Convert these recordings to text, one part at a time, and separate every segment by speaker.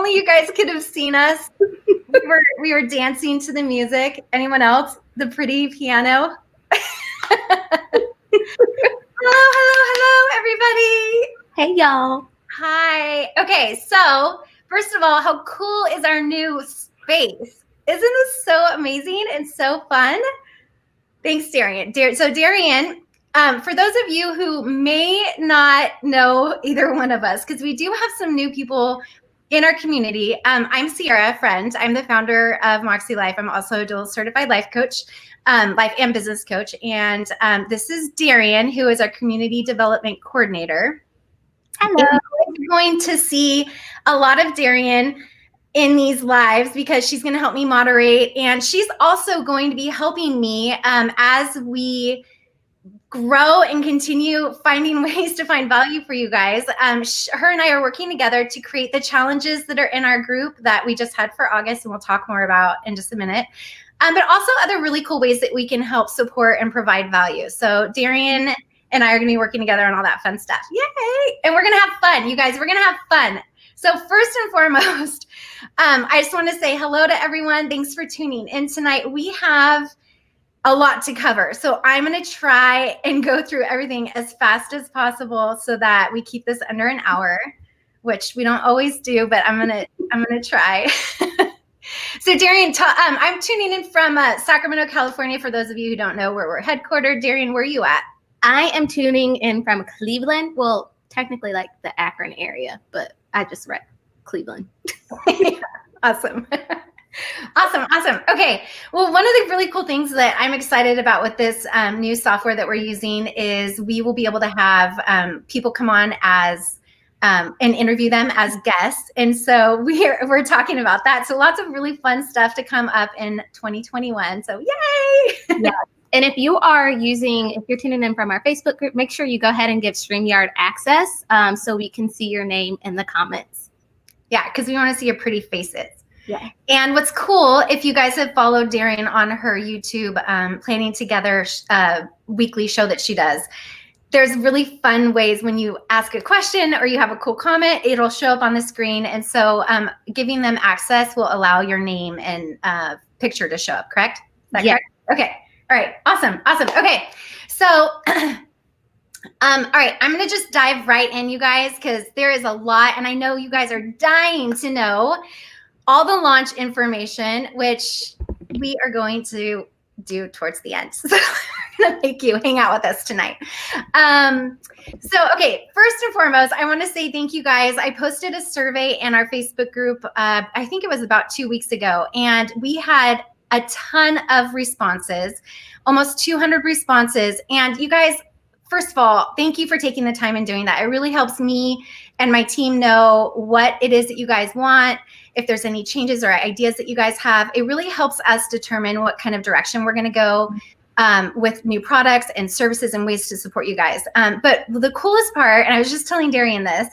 Speaker 1: only you guys could have seen us. We were dancing to the music. Anyone else? The pretty piano. Hello, everybody.
Speaker 2: Hey, y'all.
Speaker 1: Hi. Okay, so first of all, how cool is our new space? Isn't this so amazing and so fun? Thanks, Darian. So Darian, for those of you who may not know either one of us, because we do have some new people in our community. I'm Sierra, friend. I'm the founder of Moxie Life. I'm also a dual certified life coach, life and business coach. And this is Darian, who is our community development coordinator.
Speaker 2: Hello.
Speaker 1: We're going to see a lot of Darian in these lives because she's going to help me moderate, and she's also going to be helping me as we grow and continue finding ways to find value for you guys. Her and I are working together to create the challenges that are in our group that we just had for August, and we'll talk more about in just a minute. But also other really cool ways that we can help support and provide value. So Darian and I are going to be working together on all that fun stuff. Yay! And we're going to have fun, you guys. We're going to have fun. So first and foremost, I just want to say hello to everyone. Thanks for tuning in tonight. We have a lot to cover. So I'm going to try and go through everything as fast as possible so that we keep this under an hour, which we don't always do, but I'm going to try. So Darian, I'm tuning in from Sacramento, California. For those of you who don't know where we're headquartered, Darian, where are you at?
Speaker 2: I am tuning in from Cleveland. Well, technically like the Akron area, but I just read Cleveland.
Speaker 1: Awesome. Awesome. Okay. Well, one of the really cool things that I'm excited about with this new software that we're using is we will be able to have people come on as and interview them as guests. And so we're talking about that. So lots of really fun stuff to come up in 2021. So yay!
Speaker 2: Yeah. And if you're tuning in from our Facebook group, make sure you go ahead and give StreamYard access so we can see your name in the comments.
Speaker 1: Yeah, because we want to see your pretty faces.
Speaker 2: Yeah.
Speaker 1: And what's cool, if you guys have followed Darian on her YouTube Planning Together weekly show that she does, there's really fun ways when you ask a question or you have a cool comment, it'll show up on the screen. And so giving them access will allow your name and picture to show up, correct? Is that correct? Okay. All right. Awesome. Okay. So, all right, I'm going to just dive right in, you guys, because there is a lot. And I know you guys are dying to know all the launch information, which we are going to do towards the end. So we're going to make you hang out with us tonight. Okay, first and foremost, I want to say thank you guys. I posted a survey in our Facebook group, I think it was about 2 weeks ago, and we had a ton of responses, almost 200 responses. And you guys, first of all, thank you for taking the time and doing that. It really helps me and my team know what it is that you guys want. If there's any changes or ideas that you guys have, it really helps us determine what kind of direction we're going to go with new products and services and ways to support you guys. But the coolest part, and I was just telling Darian this,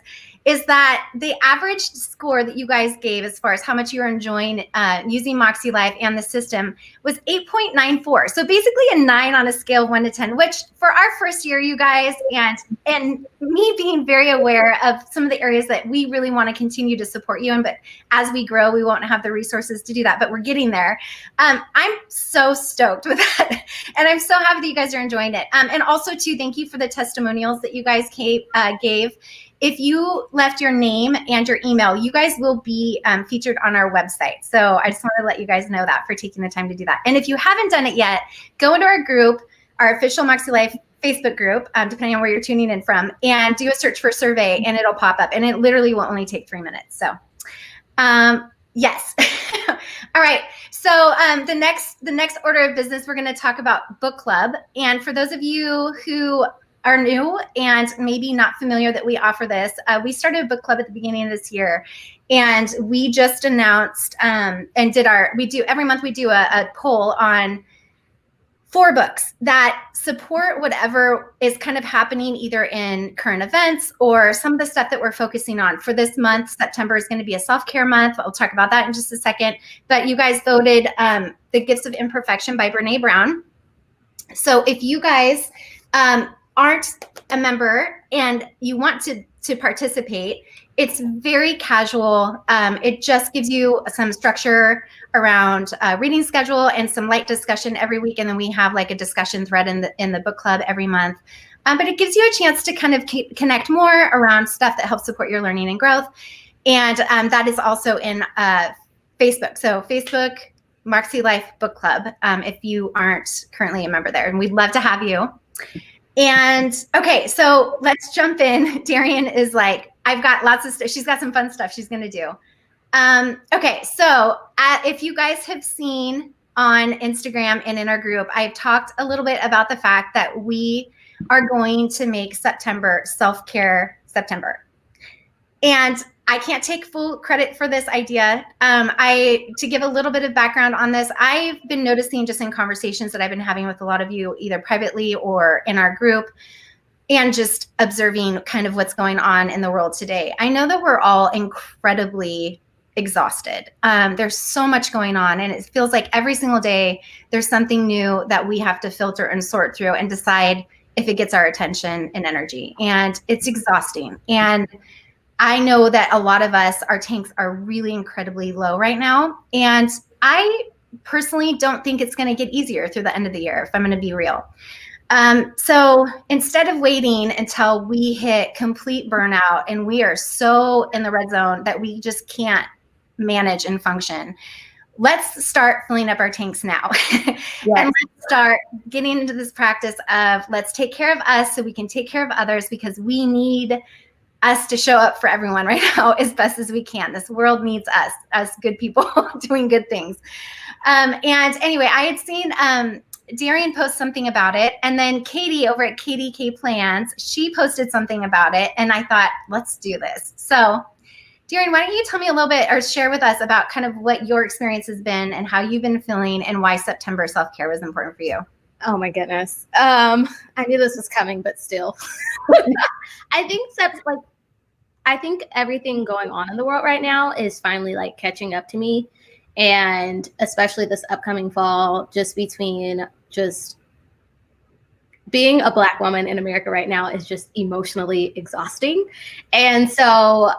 Speaker 1: is that the average score that you guys gave as far as how much you are enjoying using Moxie Life and the system was 8.94. So basically a 9 on a scale of 1 to 10, which for our first year, you guys, and me being very aware of some of the areas that we really want to continue to support you in, but as we grow, we won't have the resources to do that, but we're getting there. I'm so stoked with that. And I'm so happy that you guys are enjoying it. And also too, thank you for the testimonials that you guys gave. If you left your name and your email, you guys will be featured on our website. So I just want to let you guys know that for taking the time to do that. And if you haven't done it yet, go into our group, our official Moxie Life Facebook group, depending on where you're tuning in from, and do a search for survey, and it'll pop up. And it literally will only take 3 minutes. So yes. All right. So the next order of business, we're going to talk about book club. And for those of you who are new and maybe not familiar that we offer this, we started a book club at the beginning of this year, and we just announced every month we do a poll on 4 books that support whatever is kind of happening either in current events or some of the stuff that we're focusing on. For this month, September is going to be a self-care month. I'll talk about that in just a second. But you guys voted The Gifts of Imperfection by Brene Brown. So if you guys aren't a member and you want to to participate. It's very casual. It just gives you some structure around reading schedule and some light discussion every week. And then we have like a discussion thread in the book club every month. But it gives you a chance to kind of connect more around stuff that helps support your learning and growth. And that is also in Facebook. So Facebook, Marksy Life Book Club, if you aren't currently a member there. And we'd love to have you. And okay, so let's jump in. Darian is like, I've got lots of stuff. She's got some fun stuff she's going to do. Okay, so if you guys have seen on Instagram and in our group, I've talked a little bit about the fact that we are going to make September Self-Care September. And I can't take full credit for this idea. To give a little bit of background on this, I've been noticing just in conversations that I've been having with a lot of you, either privately or in our group, and just observing kind of what's going on in the world today. I know that we're all incredibly exhausted. There's so much going on, and it feels like every single day there's something new that we have to filter and sort through and decide if it gets our attention and energy. And it's exhausting. And I know that a lot of us, our tanks are really incredibly low right now. And I personally don't think it's going to get easier through the end of the year, if I'm going to be real. So instead of waiting until we hit complete burnout and we are so in the red zone that we just can't manage and function, let's start filling up our tanks now. Yes. And let's start getting into this practice of let's take care of us so we can take care of others, because we need us to show up for everyone right now as best as we can. This world needs us good people doing good things. And anyway, I had seen Darian post something about it. And then Katie over at KDK Plans, she posted something about it. And I thought, let's do this. So Darian, why don't you tell me a little bit or share with us about kind of what your experience has been and how you've been feeling and why September self-care was important for you?
Speaker 2: Oh my goodness. I knew this was coming, but still. I think everything going on in the world right now is finally like catching up to me. And especially this upcoming fall, just between just being a Black woman in America right now is just emotionally exhausting. And so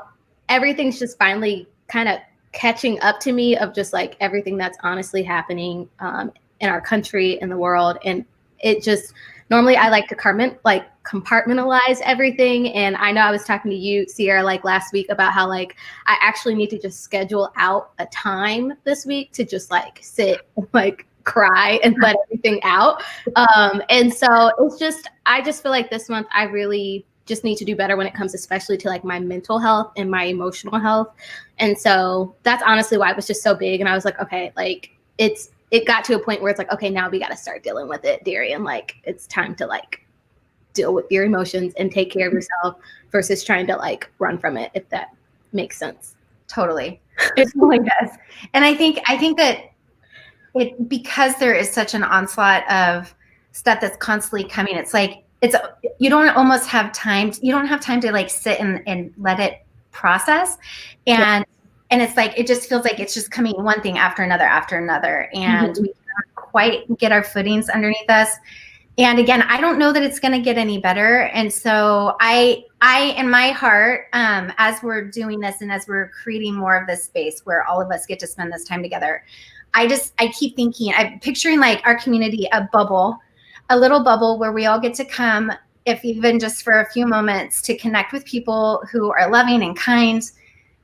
Speaker 2: everything's just finally kind of catching up to me of just like everything that's honestly happening in our country, in the world. And it just, normally I like to compartmentalize everything. And I know I was talking to you, Sierra, like last week about how like I actually need to just schedule out a time this week to just like sit and like cry and let everything out. And so it's just, I just feel like this month I really just need to do better when it comes especially to like my mental health and my emotional health. And so that's honestly why it was just so big. And I was like, okay, like it got to a point where it's like, okay, now we got to start dealing with it, Darian. Like it's time to like deal with your emotions and take care of yourself versus trying to like run from it, if that makes sense.
Speaker 1: Totally. It totally does. And I think that because there is such an onslaught of stuff that's constantly coming, it's like, you don't have time to like sit and let it process. And it's like, it just feels like it's just coming one thing after another. And we can't quite get our footings underneath us. And again, I don't know that it's going to get any better. And so I, in my heart, as we're doing this and as we're creating more of this space where all of us get to spend this time together, I keep thinking, I'm picturing like our community, a little bubble where we all get to come, if even just for a few moments, to connect with people who are loving and kind.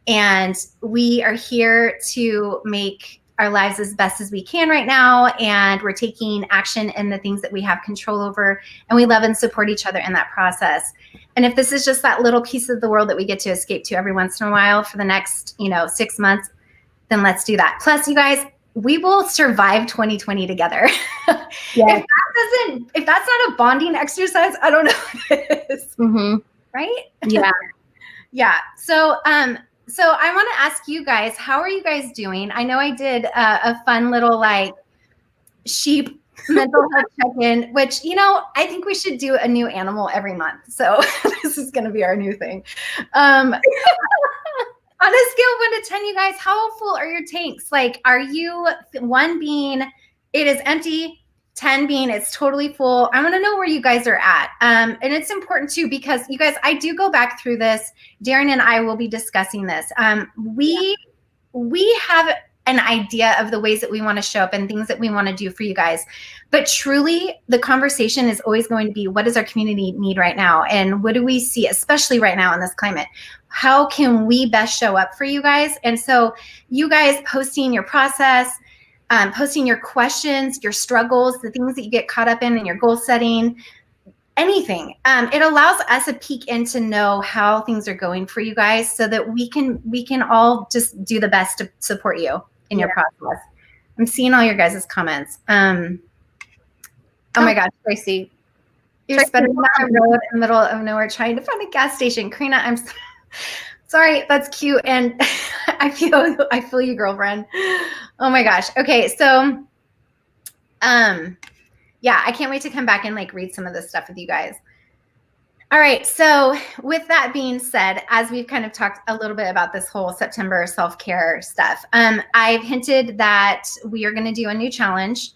Speaker 1: And we are here to make our lives as best as we can right now. And we're taking action in the things that we have control over. And we love and support each other in that process. And if this is just that little piece of the world that we get to escape to every once in a while for the next, 6 months, then let's do that. Plus, you guys, we will survive 2020 together. Yes. If that's not a bonding exercise, I don't know what it is. Mm-hmm. Right?
Speaker 2: Yeah.
Speaker 1: Yeah. So I want to ask you guys, how are you guys doing? I know I did a fun little like sheep mental health check-in, which, I think we should do a new animal every month. So this is going to be our new thing. On a scale of 1 to 10, you guys, how full are your tanks? Like, are you 1 being, it is empty, 10 being it's totally full. I want to know where you guys are at. And it's important too, because you guys, I do go back through this. Darian and I will be discussing this. We have an idea of the ways that we want to show up and things that we want to do for you guys. But truly, the conversation is always going to be, what does our community need right now? And what do we see, especially right now in this climate? How can we best show up for you guys? And so you guys posting your process, posting your questions, your struggles, the things that you get caught up in your goal setting, anything. It allows us a peek in to know how things are going for you guys, so that we can all just do the best to support you in your process. I'm seeing all your guys' comments. Oh my gosh,
Speaker 2: Tracy.
Speaker 1: You're spending the road in the middle of nowhere trying to find a gas station. Karina, I'm sorry, that's cute. And I feel you, girlfriend. Oh my gosh. Okay, so yeah, I can't wait to come back and like read some of this stuff with you guys. All right, so with that being said, as we've kind of talked a little bit about this whole September self-care stuff, I've hinted that we are going to do a new challenge.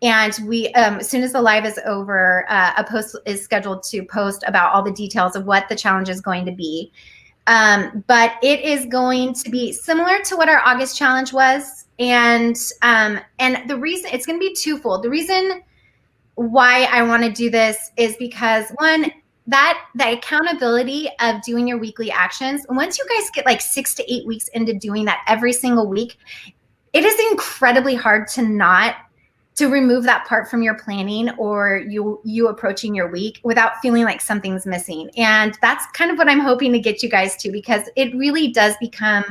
Speaker 1: And we, as soon as the live is over, a post is scheduled to post about all the details of what the challenge is going to be. But it is going to be similar to what our August challenge was. And the reason, it's going to be twofold. The reason why I want to do this is because, one, that the accountability of doing your weekly actions, once you guys get like 6 to 8 weeks into doing that every single week, it is incredibly hard to remove that part from your planning or you approaching your week without feeling like something's missing. And that's kind of what I'm hoping to get you guys to, because it really does become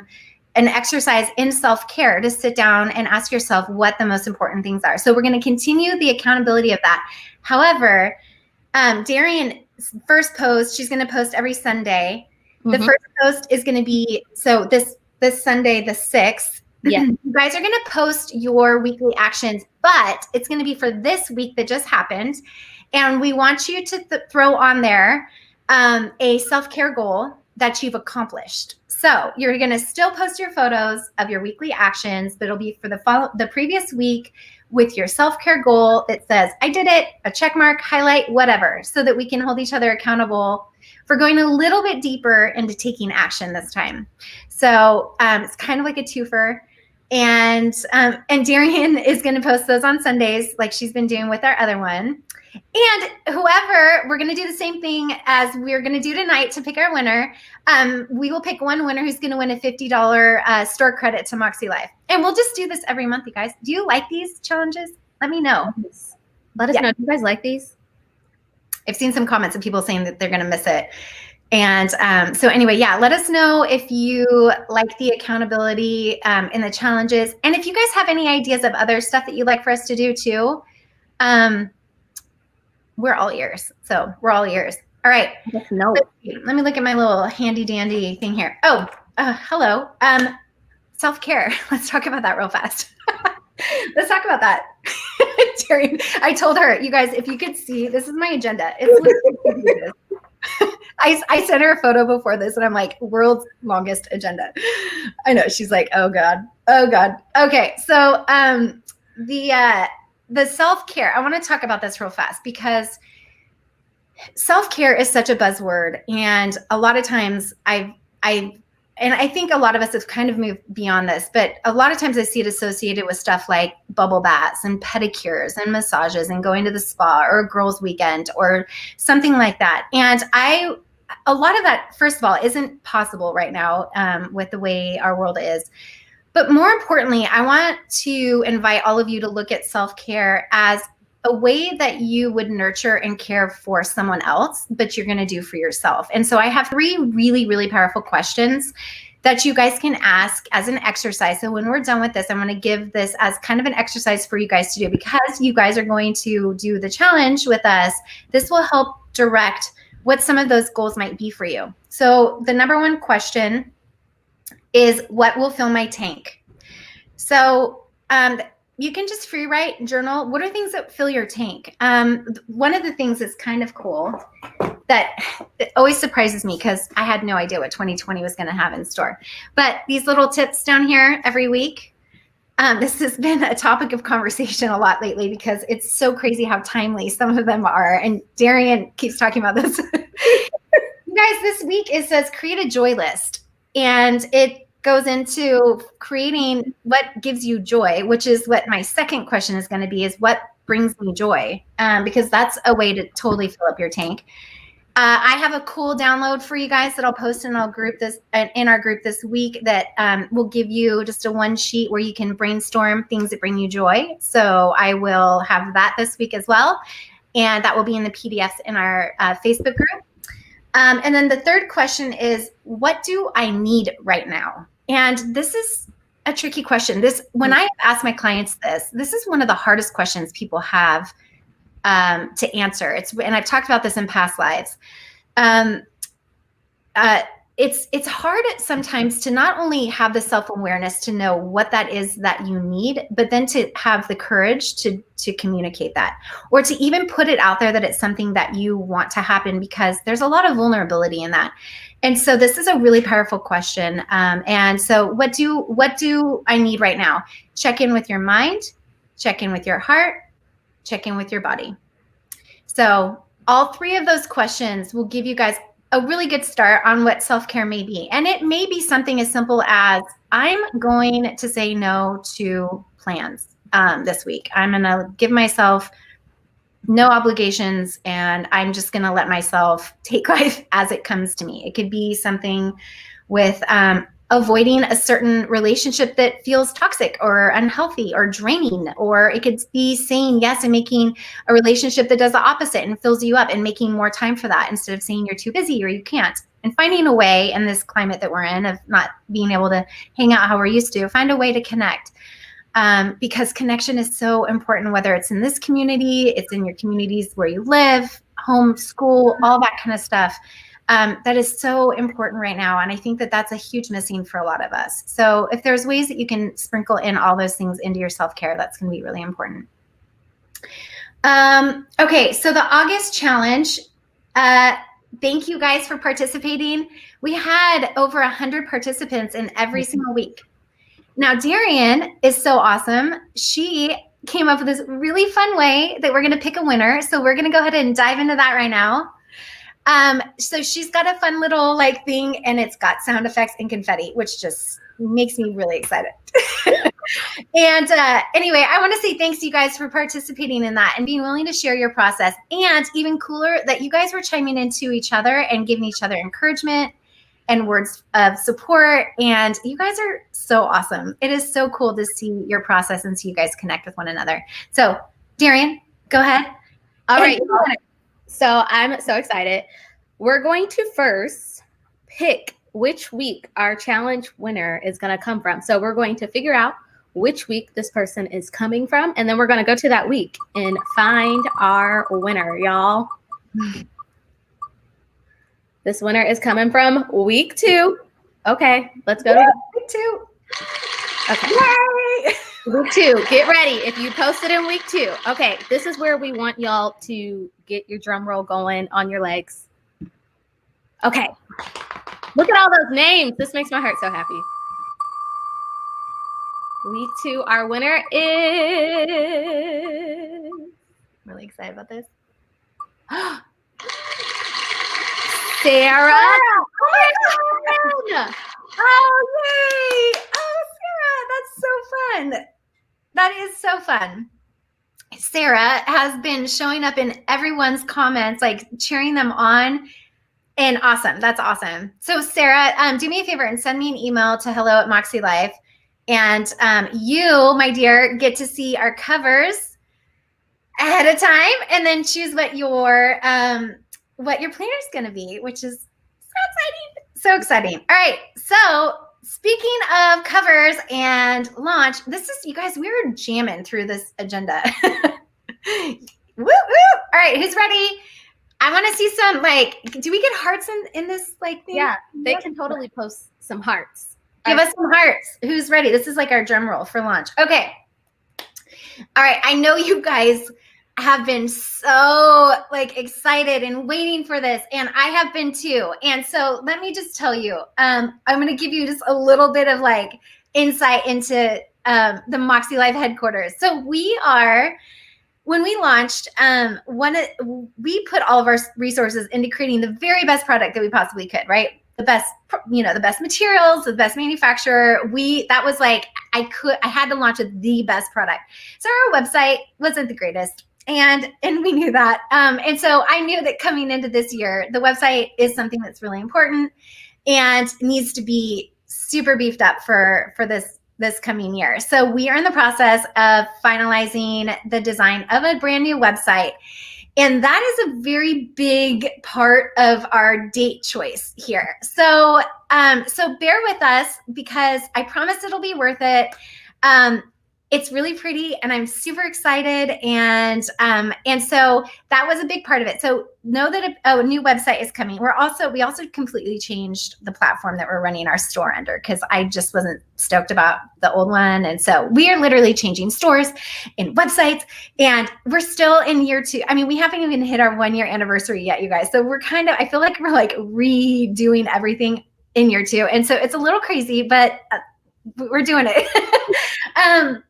Speaker 1: an exercise in self-care to sit down and ask yourself what the most important things are. So we're going to continue the accountability of that. However, Darian, first post, she's going to post every Sunday. Mm-hmm. The first post is going to be, so this Sunday, the 6th, yeah. You guys are going to post your weekly actions, but it's going to be for this week that just happened. And we want you to throw on there a self-care goal that you've accomplished. So you're going to still post your photos of your weekly actions, but it'll be for the previous week with your self-care goal that says, I did it, a check mark, highlight, whatever, so that we can hold each other accountable for going a little bit deeper into taking action this time. So it's kind of like a twofer. And Darian is going to post those on Sundays like she's been doing with our other one. And whoever, we're going to do the same thing as we're going to do tonight to pick our winner. We will pick one winner who's going to win a $50 store credit to Moxie Life. And we'll just do this every month, you guys. Do you like these challenges? Let me know.
Speaker 2: Let us know. Do you guys like these?
Speaker 1: I've seen some comments of people saying that they're going to miss it. And so anyway, yeah, let us know if you like the accountability in the challenges. And if you guys have any ideas of other stuff that you'd like for us to do too, we're all ears. So we're all ears. All right.
Speaker 2: No.
Speaker 1: Let me look at my little handy dandy thing here. Oh, hello. Self-care. Let's talk about that real fast. Let's talk about that. Darian, I told her, you guys, if you could see, this is my agenda. It's I sent her a photo before this and I'm like, world's longest agenda. I know. She's like, oh God. Oh God. Okay. So the self-care, I want to talk about this real fast because self-care is such a buzzword. And a lot of times I think a lot of us have kind of moved beyond this, but a lot of times I see it associated with stuff like bubble baths and pedicures and massages and going to the spa or a girls' weekend or something like that. And a lot of that, first of all, isn't possible right now with the way our world is. But more importantly, I want to invite all of you to look at self-care as a way that you would nurture and care for someone else, but you're going to do for yourself. And so I have 3 really, really powerful questions that you guys can ask as an exercise. So when we're done with this, I'm going to give this as kind of an exercise for you guys to do, because you guys are going to do the challenge with us. This will help direct what some of those goals might be for you. So the number 1 question is, what will fill my tank? So you can just free write, journal. What are things that fill your tank? One of the things that's kind of cool that always surprises me, because I had no idea what 2020 was going to have in store. But these little tips down here every week, This has been a topic of conversation a lot lately because it's so crazy how timely some of them are. And Darian keeps talking about this. You guys, this week it says create a joy list. And it goes into creating what gives you joy, which is what my second question is going to be, is what brings me joy? Because that's a way to totally fill up your tank. I have a cool download for you guys that I'll post in our group this week that will give you just a one sheet where you can brainstorm things that bring you joy. So I will have that this week as well. And that will be in the PDFs in our Facebook group. And then the third question is, what do I need right now? And this is a tricky question. When I ask my clients this is one of the hardest questions people have to answer. And I've talked about this in past lives. It's hard sometimes to not only have the self-awareness to know what that is that you need, but then to have the courage to communicate that, or to even put it out there that it's something that you want to happen, because there's a lot of vulnerability in that. And so this is a really powerful question. And so what do I need right now? Check in with your mind, check in with your heart, check in with your body. So all three of those questions will give you guys a really good start on what self-care may be. And it may be something as simple as, I'm going to say no to plans this week. I'm going to give myself no obligations, and I'm just going to let myself take life as it comes to me. It could be something with avoiding a certain relationship that feels toxic or unhealthy or draining, or it could be saying yes and making a relationship that does the opposite and fills you up, and making more time for that instead of saying you're too busy or you can't. And finding a way in this climate that we're in of not being able to hang out how we're used to, find a way to connect. Because connection is so important, whether it's in this community, it's in your communities where you live, home, school, all that kind of stuff. That is so important right now. And I think that that's a huge missing for a lot of us. So if there's ways that you can sprinkle in all those things into your self-care, that's going to be really important. Okay, so the August challenge, thank you guys for participating. We had over 100 participants in every single week. Now, Darian is so awesome. She came up with this really fun way that we're going to pick a winner. So we're going to go ahead and dive into that right now. So she's got a fun little thing, and it's got sound effects and confetti, which just makes me really excited. And anyway, I want to say thanks to you guys for participating in that and being willing to share your process. And even cooler that you guys were chiming into each other and giving each other encouragement and words of support. And you guys are so awesome. It is so cool to see your process and see you guys connect with one another. So Darian, go ahead.
Speaker 2: All right. So I'm so excited. We're going to first pick which week our challenge winner is going to come from. So we're going to figure out which week this person is coming from, and then we're going to go to that week and find our winner, y'all. This winner is coming from week 2. Okay, let's go to
Speaker 1: week 2.
Speaker 2: Okay.
Speaker 1: Yay!
Speaker 2: Week 2, get ready. If you posted in week 2, okay, this is where we want y'all to get your drum roll going on your legs. Okay, look at all those names. This makes my heart so happy. Week 2, our winner is...
Speaker 1: Really excited about this.
Speaker 2: Sarah.
Speaker 1: Oh my God. Oh, yay. Oh, Sarah, that's so fun. That is so fun. Sarah has been showing up in everyone's comments, cheering them on. And awesome. That's awesome. So Sarah, do me a favor and send me an email to hello@Moxie Life. And you, my dear, get to see our covers ahead of time, and then choose what your planner is going to be, which is so exciting. So exciting. All right. So speaking of covers and launch, you guys, we're jamming through this agenda. Woo, woo. All right. Who's ready? I want to see some, do we get hearts in this thing?
Speaker 2: Yeah, they can totally post some hearts.
Speaker 1: Give us some hearts. Who's ready? This is our drum roll for launch. Okay. All right. I know you guys have been so excited and waiting for this, and I have been too. And so let me just tell you, I'm going to give you just a little bit of insight into the Moxie Live headquarters. So when we launched, we put all of our resources into creating the very best product that we possibly could, right? The best, the best materials, the best manufacturer. That was like, I had to launch with the best product. So our website wasn't the greatest. And we knew that. And so I knew that coming into this year, the website is something that's really important and needs to be super beefed up for this coming year. So we are in the process of finalizing the design of a brand new website. And that is a very big part of our date choice here. So bear with us because I promise it'll be worth it. It's really pretty and I'm super excited. And so that was a big part of it. So know that a new website is coming. We also completely changed the platform that we're running our store under because I just wasn't stoked about the old one. And so we are literally changing stores and websites and we're still in year 2. I mean, we haven't even hit our 1-year anniversary yet, you guys. So I feel like we're like redoing everything in year 2. And so it's a little crazy, but we're doing it.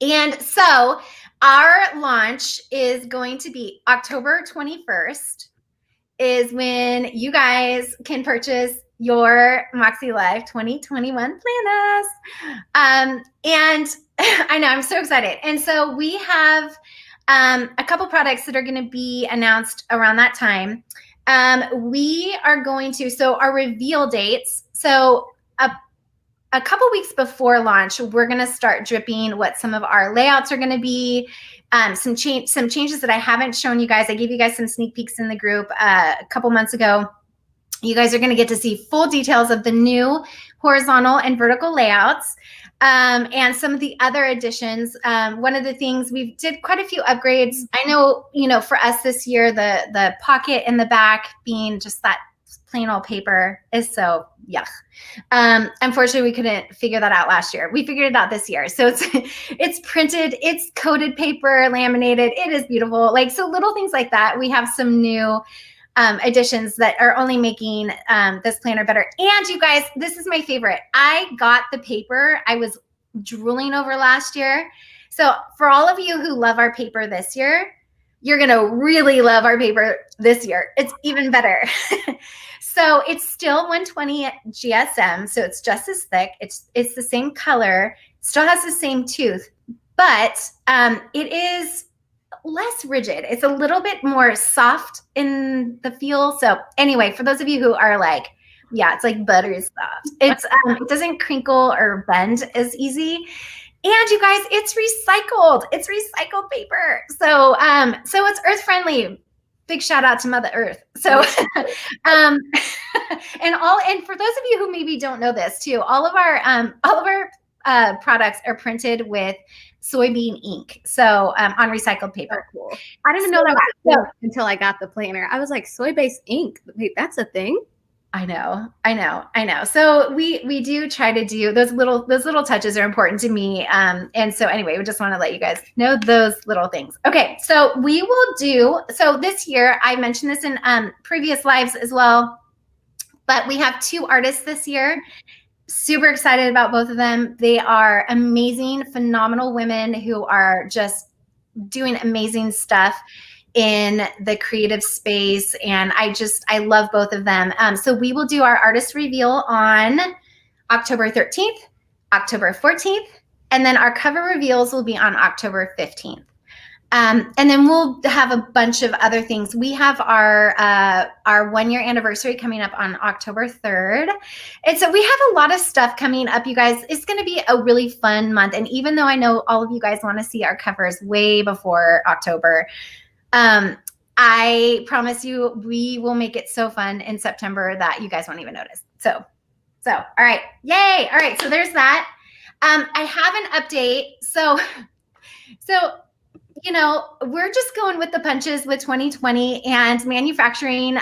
Speaker 1: And so our launch is going to be October 21st is when you guys can purchase your Moxie Live 2021 planners. And I know, I'm so excited. And so we have a couple products that are going to be announced around that time. We are going to, so our reveal dates, so a couple weeks before launch, we're going to start dripping what some of our layouts are going to be. Some changes that I haven't shown you guys. I gave you guys some sneak peeks in the group a couple months ago. You guys are going to get to see full details of the new horizontal and vertical layouts and some of the other additions. One of the things, we did quite a few upgrades. I know, for us this year, the pocket in the back being just that plain old paper is so yuck. Unfortunately, we couldn't figure that out last year. We figured it out this year. So it's printed, it's coated paper, laminated. It is beautiful. So little things like that. We have some new additions that are only making this planner better. And you guys, this is my favorite. I got the paper I was drooling over last year. So for all of you who love our paper this year, you're going to really love our paper this year. It's even better. So it's still 120 GSM. So it's just as thick. It's the same color, still has the same tooth, but it is less rigid. It's a little bit more soft in the feel. So anyway, for those of you who are like, yeah, it's like buttery soft. It doesn't crinkle or bend as easy. And you guys, it's recycled. It's recycled paper. So it's earth friendly. Big shout out to Mother Earth. So, and for those of you who maybe don't know this too, all of our products are printed with soybean ink. So on recycled paper.
Speaker 2: Oh, cool. I didn't know that was until I got the planner. I was like, soy-based ink. Wait, that's a thing?
Speaker 1: I know. So we do try to do those little touches are important to me. And so anyway, we just want to let you guys know those little things. Okay. So so this year, I mentioned this in previous lives as well, but we have 2 artists this year. Super excited about both of them. They are amazing, phenomenal women who are just doing amazing stuff in the creative space. And I love both of them. So we will do our artist reveal on October 13th, October 14th, and then our cover reveals will be on October 15th. And then we'll have a bunch of other things. We have our 1-year anniversary coming up on October 3rd. And so we have a lot of stuff coming up, you guys. It's going to be a really fun month. And even though I know all of you guys want to see our covers way before October, I promise you, we will make it so fun in September that you guys won't even notice. So all right. Yay. All right. So there's that. I have an update. So, we're just going with the punches with 2020 and manufacturing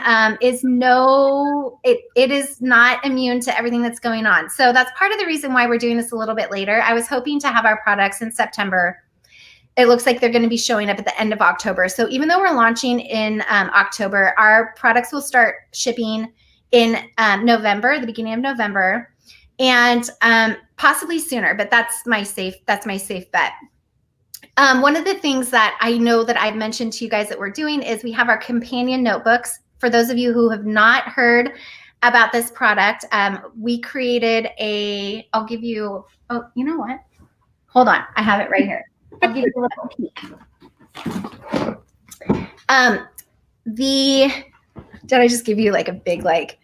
Speaker 1: it is not immune to everything that's going on. So that's part of the reason why we're doing this a little bit later. I was hoping to have our products in September. It looks like they're going to be showing up at the end of October. So even though we're launching in October, our products will start shipping in November, the beginning of November. And possibly sooner, but that's my safe bet. One of the things that I know that I've mentioned to you guys that we're doing is we have our companion notebooks. For those of you who have not heard about this product, we created I'll give you, oh, you know what? Hold on, I have it right here. I'll give you a little peek. Did I just give you like a big like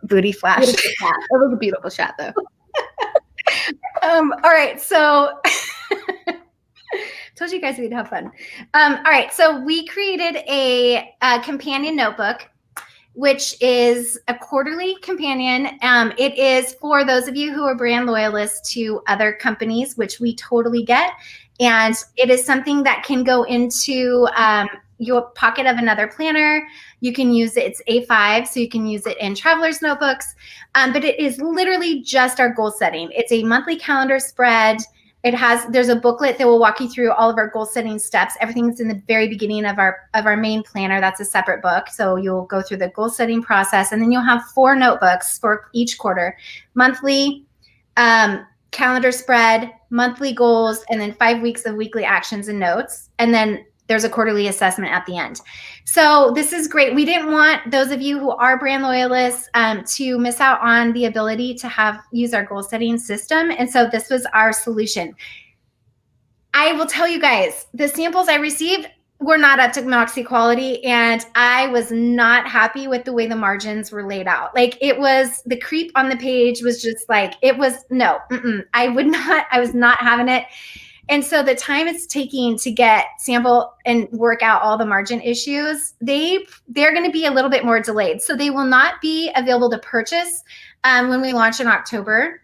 Speaker 1: booty flash?
Speaker 2: It was a beautiful shot though.
Speaker 1: All right, so told you guys we'd have fun. All right, so we created a companion notebook, which is a quarterly companion. It is for those of you who are brand loyalists to other companies, which we totally get. And it is something that can go into your pocket of another planner. You can use it, it's A5, so you can use it in traveler's notebooks. But it is literally just our goal setting. It's a monthly calendar spread. There's a booklet that will walk you through all of our goal setting steps. Everything's in the very beginning of our main planner. That's a separate book. So you'll go through the goal setting process, and then you'll have 4 notebooks for each quarter: monthly calendar spread, monthly goals, and then 5 weeks of weekly actions and notes. And then there's a quarterly assessment at the end. So this is great. We didn't want those of you who are brand loyalists to miss out on the ability to use our goal setting system. And so this was our solution. I will tell you guys, the samples I received were not up to Moxie quality, and I was not happy with the way the margins were laid out. Like, it was, the creep on the page was just like, it was, no, I was not having it. And so the time it's taking to get sample and work out all the margin issues, they're going to be a little bit more delayed. So they will not be available to purchase when we launch in October.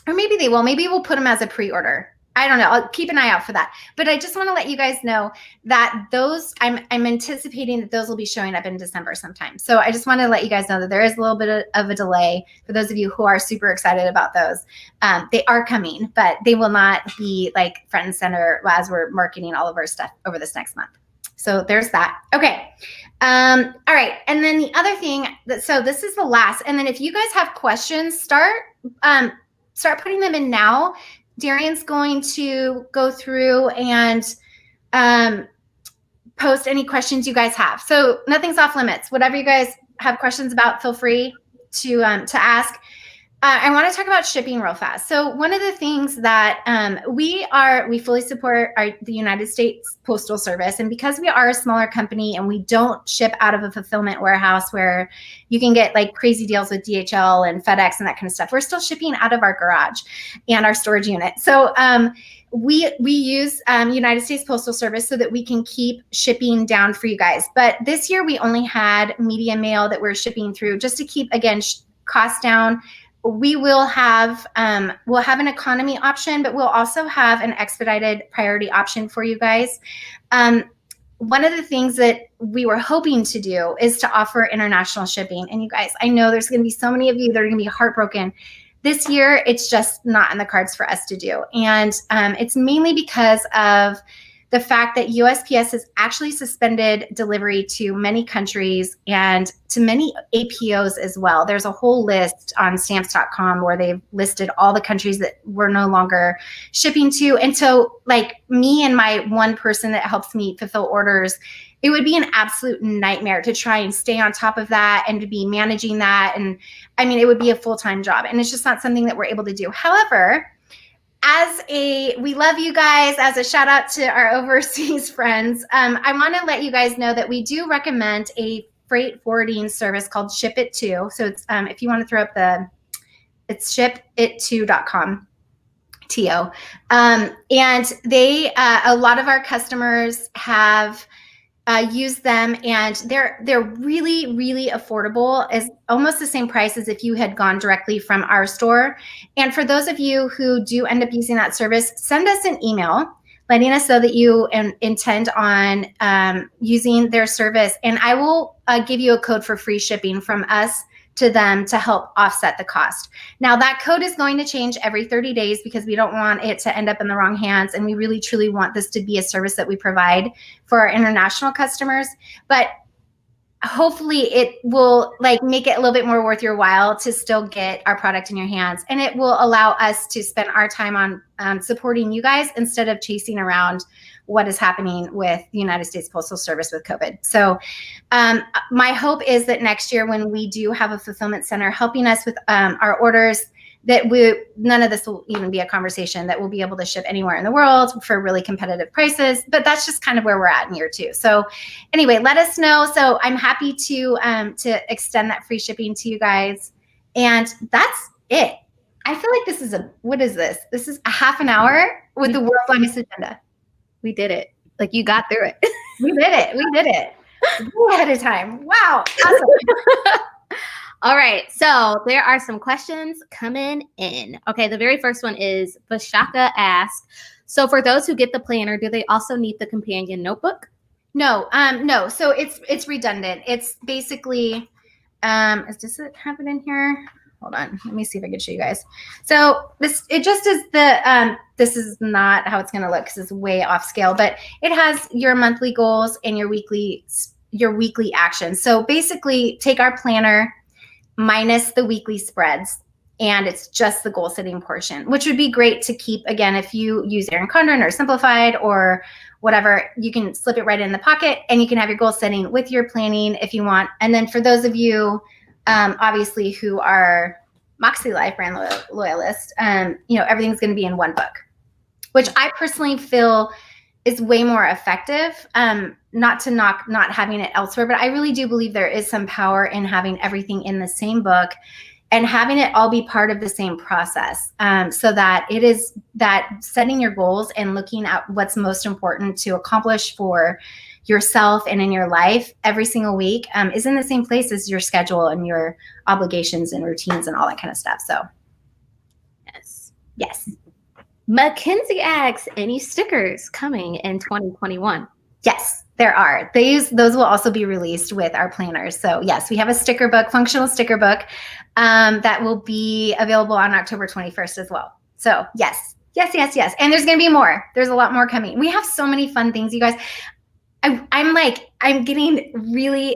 Speaker 1: Or maybe they will. Maybe we'll put them as a pre-order. I don't know. I'll keep an eye out for that. But I just want to let you guys know that I'm anticipating that those will be showing up in December sometime. So I just want to let you guys know that there is a little bit of a delay for those of you who are super excited about those. They are coming, but they will not be like front and center as we're marketing all of our stuff over this next month. So there's that. Okay. All right. And then the other thing, so this is the last. And then if you guys have questions, start putting them in now. Darian's going to go through and post any questions you guys have. So nothing's off limits. Whatever you guys have questions about, feel free to ask. I want to talk about shipping real fast. So one of the things that we fully support the United States Postal Service. And because we are a smaller company and we don't ship out of a fulfillment warehouse where you can get like crazy deals with DHL and FedEx and that kind of stuff, we're still shipping out of our garage and our storage unit. So we use United States Postal Service so that we can keep shipping down for you guys. But this year we only had medium mail that we're shipping through just to keep, again, costs down. We will have an economy option, but we'll also have an expedited priority option for you guys. One of the things that we were hoping to do is to offer international shipping. And you guys, I know there's going to be so many of you that are going to be heartbroken. This year, it's just not in the cards for us to do. And it's mainly because of the fact that USPS has actually suspended delivery to many countries and to many APOs as well. There's a whole list on stamps.com where they've listed all the countries that we're no longer shipping to. And so, like, me and my one person that helps me fulfill orders, it would be an absolute nightmare to try and stay on top of that and to be managing that. And I mean, it would be a full-time job, and it's just not something that we're able to do. However, we love you guys. As a shout out to our overseas friends, I want to let you guys know that we do recommend a freight forwarding service called Ship It To. So it's if you want to throw up it's shipit2.com. TO. And they, a lot of our customers have use them, and they're really, really affordable, as almost the same price as if you had gone directly from our store. And for those of you who do end up using that service, send us an email letting us know that you intend on using their service, and I will give you a code for free shipping from us to them to help offset the cost. Now, that code is going to change every 30 days because we don't want it to end up in the wrong hands, and we really truly want this to be a service that we provide for our international customers. But hopefully it will like make it a little bit more worth your while to still get our product in your hands, and it will allow us to spend our time on supporting you guys instead of chasing around what is happening with the United States Postal Service with COVID. So my hope is that next year when we do have a fulfillment center helping us with our orders, that none of this will even be a conversation, that we'll be able to ship anywhere in the world for really competitive prices. But that's just kind of where we're at in year 2. So anyway, let us know. So I'm happy to extend that free shipping to you guys. And that's it. I feel like this is what is this? This is a half an hour with the world's longest agenda.
Speaker 2: We did it. Like, you got through it.
Speaker 1: We did it. We did it. Way ahead of time. Wow. Awesome.
Speaker 2: All right, so there are some questions coming in. Okay, the very first one is Vashaka asks, so for those who get the planner, do they also need the companion notebook?
Speaker 1: No, no. So it's redundant. It's basically, does it have it in here? Hold on. Let me see if I can show you guys. So it just is this is not how it's going to look because it's way off scale, but it has your monthly goals and your weekly actions. So basically take our planner minus the weekly spreads, and it's just the goal setting portion, which would be great to keep. Again, if you use Erin Condren or Simplified or whatever, you can slip it right in the pocket and you can have your goal setting with your planning if you want. And then for those of you, obviously, who are Moxie Life brand loyalists, everything's going to be in one book, which I personally feel is way more effective. Not to knock not having it elsewhere, but I really do believe there is some power in having everything in the same book and having it all be part of the same process, so that it is that setting your goals and looking at what's most important to accomplish for yourself and in your life every single week is in the same place as your schedule and your obligations and routines and all that kind of stuff. So yes.
Speaker 2: Mackenzie asks, any stickers coming in 2021?
Speaker 1: Yes, there are. Those will also be released with our planners. So yes, we have a sticker book, functional sticker book, that will be available on October 21st as well. So yes. And there's going to be more. There's a lot more coming. We have so many fun things, you guys.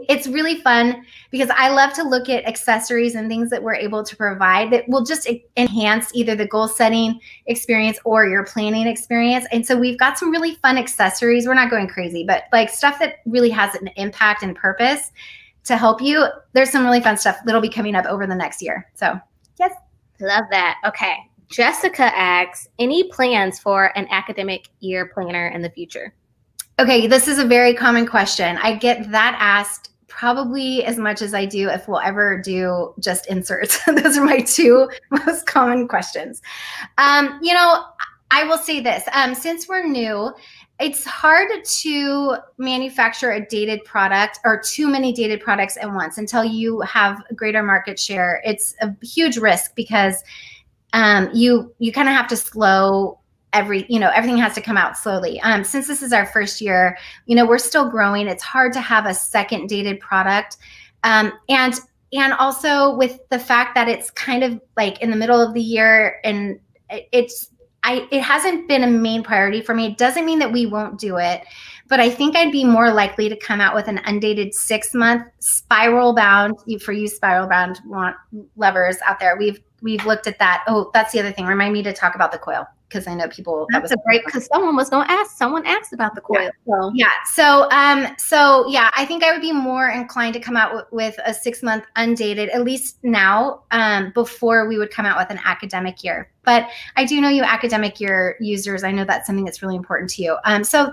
Speaker 1: It's really fun because I love to look at accessories and things that we're able to provide that will just enhance either the goal setting experience or your planning experience. And so we've got some really fun accessories. We're not going crazy, but like stuff that really has an impact and purpose to help you. There's some really fun stuff that'll be coming up over the next year. So yes.
Speaker 2: Love that. Okay. Jessica asks, any plans for an academic year planner in the future?
Speaker 1: Okay, this is a very common question. I get that asked probably as much as I do if we'll ever do just inserts. Those are my 2 most common questions. I will say this. Since we're new, it's hard to manufacture a dated product or too many dated products at once until you have a greater market share. It's a huge risk because you kind of have to slow everything has to come out slowly. Since this is our first year, we're still growing. It's hard to have a second dated product. And also with the fact that it's kind of like in the middle of the year and it hasn't been a main priority for me. It doesn't mean that we won't do it, but I think I'd be more likely to come out with an undated 6-month spiral bound. For you spiral bound lovers out there, we've looked at that. Oh, that's the other thing. Remind me to talk about the coil, because I know people.
Speaker 2: That's great, because someone asked about the coil.
Speaker 1: Yeah. So yeah, I think I would be more inclined to come out with a 6-month undated, at least now, before we would come out with an academic year. But I do know you academic year users. I know that's something that's really important to you. So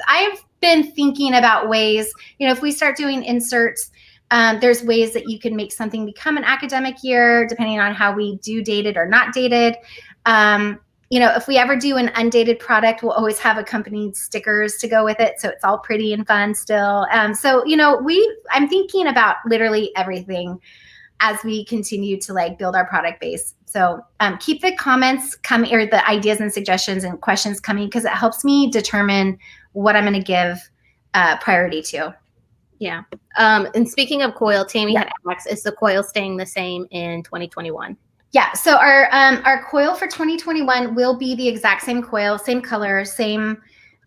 Speaker 1: I've been thinking about ways, if we start doing inserts, there's ways that you can make something become an academic year, depending on how we do dated or not dated. If we ever do an undated product, we'll always have accompanied stickers to go with it. So it's all pretty and fun still. I'm thinking about literally everything as we continue to build our product base. So keep the comments coming, or the ideas and suggestions and questions coming, because it helps me determine what I'm going to give priority to.
Speaker 2: Yeah. And speaking of coil, Tammy had asked, is the coil staying the same in 2021?
Speaker 1: Yeah, so our coil for 2021 will be the exact same coil, same color, same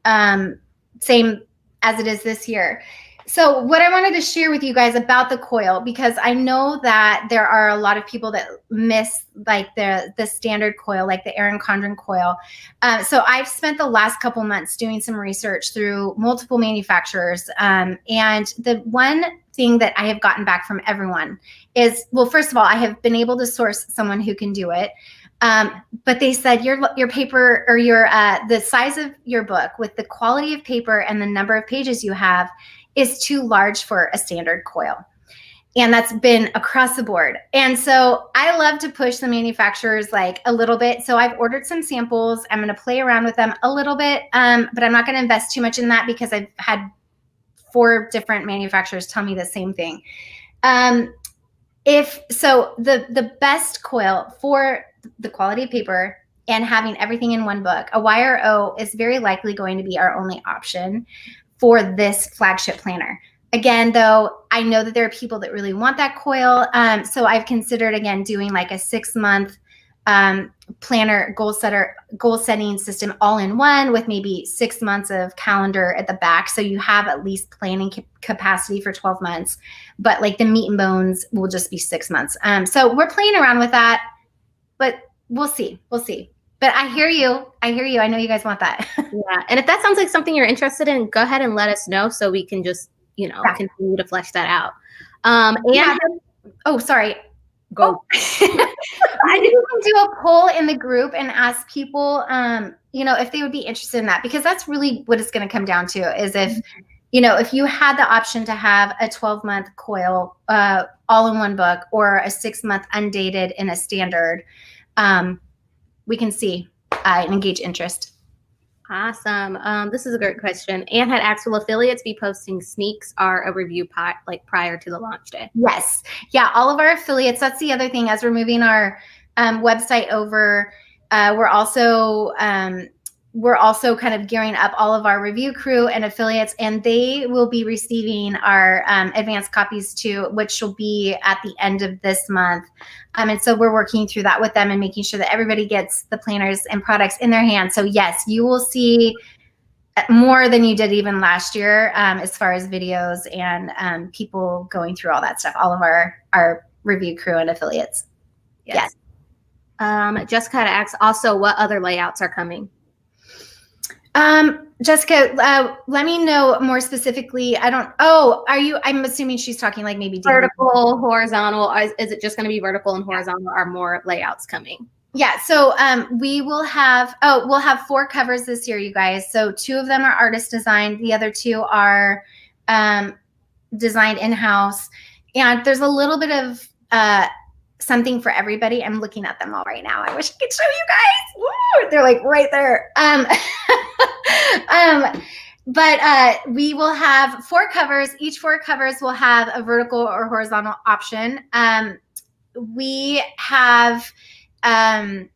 Speaker 1: as it is this year. So what I wanted to share with you guys about the coil, because I know that there are a lot of people that miss like the standard coil, like the Erin Condren coil. So I've spent the last couple months doing some research through multiple manufacturers. And the one thing that I have gotten back from everyone is, well, first of all, I have been able to source someone who can do it. But they said your paper or the size of your book with the quality of paper and the number of pages you have is too large for a standard coil. And that's been across the board. And so I love to push the manufacturers like a little bit. So I've ordered some samples. I'm going to play around with them a little bit, but I'm not going to invest too much in that because I've had 4 different manufacturers tell me the same thing. If so, the best coil for the quality of paper and having everything in one book, a YRO is very likely going to be our only option for this flagship planner. Again, though, I know that there are people that really want that coil. So I've considered, again, doing like a 6-month planner goal setting system all in one with maybe 6 months of calendar at the back. So you have at least planning capacity for 12 months, but like the meat and bones will just be 6 months. So we're playing around with that, but we'll see. But I hear you. I know you guys want that.
Speaker 2: Yeah. And if that sounds like something you're interested in, go ahead and let us know so we can just, continue to flesh that out.
Speaker 1: Oh, sorry.
Speaker 2: Go.
Speaker 1: I did do a poll in the group and ask people, if they would be interested in that, because that's really what it's going to come down to is if you had the option to have a 12-month coil all in one book or a 6-month undated in a standard, we can see and engage interest.
Speaker 2: Awesome. This is a great question. Anne had asked, will affiliates be posting sneaks or a review prior to the launch day?
Speaker 1: Yes. Yeah, all of our affiliates. That's the other thing. As we're moving our website over, we're also kind of gearing up all of our review crew and affiliates, and they will be receiving our advanced copies too, which will be at the end of this month. And so we're working through that with them and making sure that everybody gets the planners and products in their hands. So yes, you will see more than you did even last year as far as videos and people going through all that stuff, all of our review crew and affiliates. Yes.
Speaker 2: Jessica asks also what other layouts are coming.
Speaker 1: Jessica, let me know more specifically. I'm assuming she's talking like maybe
Speaker 2: vertical, horizontal. Is it just going to be vertical and horizontal? Are more layouts coming?
Speaker 1: Yeah. So, we'll have 4 covers this year, you guys. So 2 of them are artist designed. The other 2 are, designed in-house, and there's a little bit of, something for everybody. I'm looking at them all right now. I wish I could show you guys. Woo! They're like right there. But we will have 4 covers. Each 4 covers will have a vertical or horizontal option. We have the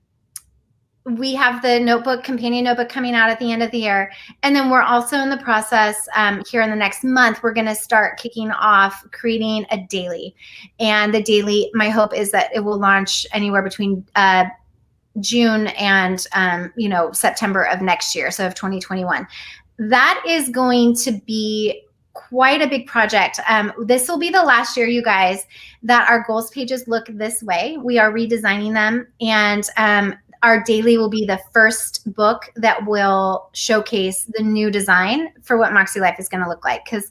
Speaker 1: companion notebook coming out at the end of the year. And then we're also in the process here in the next month, we're going to start kicking off creating a daily. And the daily, my hope is that it will launch anywhere between June and September of next year, so of 2021. That is going to be quite a big project. This will be the last year, you guys, that our goals pages look this way. We are redesigning them, and our daily will be the first book that will showcase the new design for what Moxie Life is going to look like. Because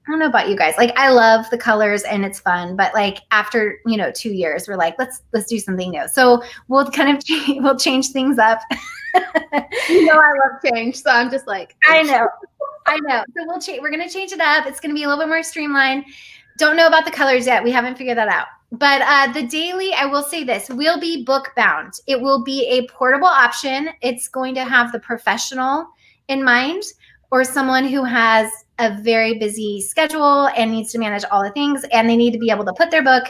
Speaker 1: I don't know about you guys, like I love the colors and it's fun, but like after 2 years, we're like, let's do something new. So we'll kind of we'll change things up.
Speaker 2: I love change, so I'm just like,
Speaker 1: I know. So we're going to change it up. It's going to be a little bit more streamlined. Don't know about the colors yet. We haven't figured that out. But the daily, I will say this, will be book bound. It will be a portable option. It's going to have the professional in mind or someone who has a very busy schedule and needs to manage all the things, and they need to be able to put their book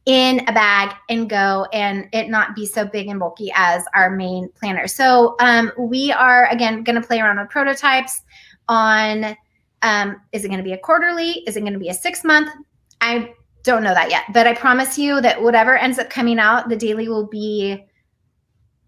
Speaker 1: in a bag and go and it not be so big and bulky as our main planner. So we are, again, going to play around with prototypes on, is it going to be a quarterly? Is it going to be a 6-month? I don't know that yet, but I promise you that whatever ends up coming out, the daily will be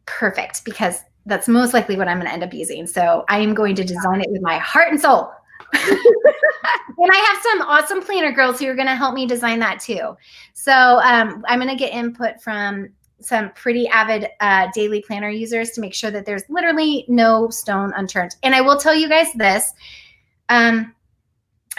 Speaker 1: perfect because that's most likely what I'm going to end up using. So I am going to design it with my heart and soul. And I have some awesome planner girls who are going to help me design that too. So I'm going to get input from some pretty avid daily planner users to make sure that there's literally no stone unturned. And I will tell you guys this.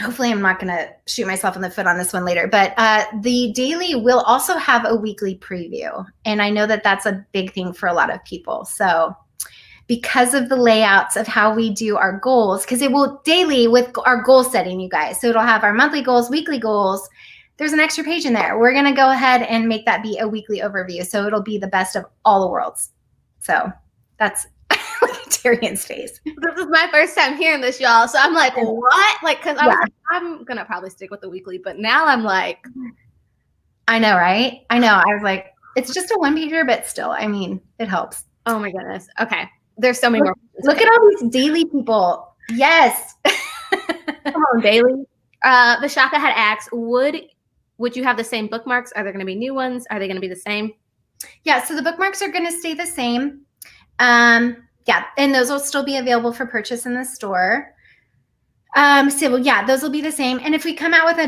Speaker 1: Hopefully I'm not going to shoot myself in the foot on this one later, but the daily will also have a weekly preview. And I know that that's a big thing for a lot of people. So because of the layouts of how we do our goals, because it will daily with our goal setting, you guys. So it'll have our monthly goals, weekly goals. There's an extra page in there. We're going to go ahead and make that be a weekly overview. So it'll be the best of all the worlds. So that's Darian's face.
Speaker 2: This is my first time hearing this, y'all. So I'm like, what? Like, because I was like, I'm going to probably stick with the weekly. But now I'm like.
Speaker 1: I know, right? I know. I was like, it's just a one pager, but still, I mean, it helps.
Speaker 2: Oh my goodness. Okay. There's so many more.
Speaker 1: Look at all these daily people. Yes.
Speaker 2: Come on, daily. Vishaka had asked, would you have the same bookmarks? Are there going to be new ones? Are they going to be the same?
Speaker 1: Yeah, so the bookmarks are going to stay the same. Yeah, and those will still be available for purchase in the store. So yeah, those will be the same. And if we come out with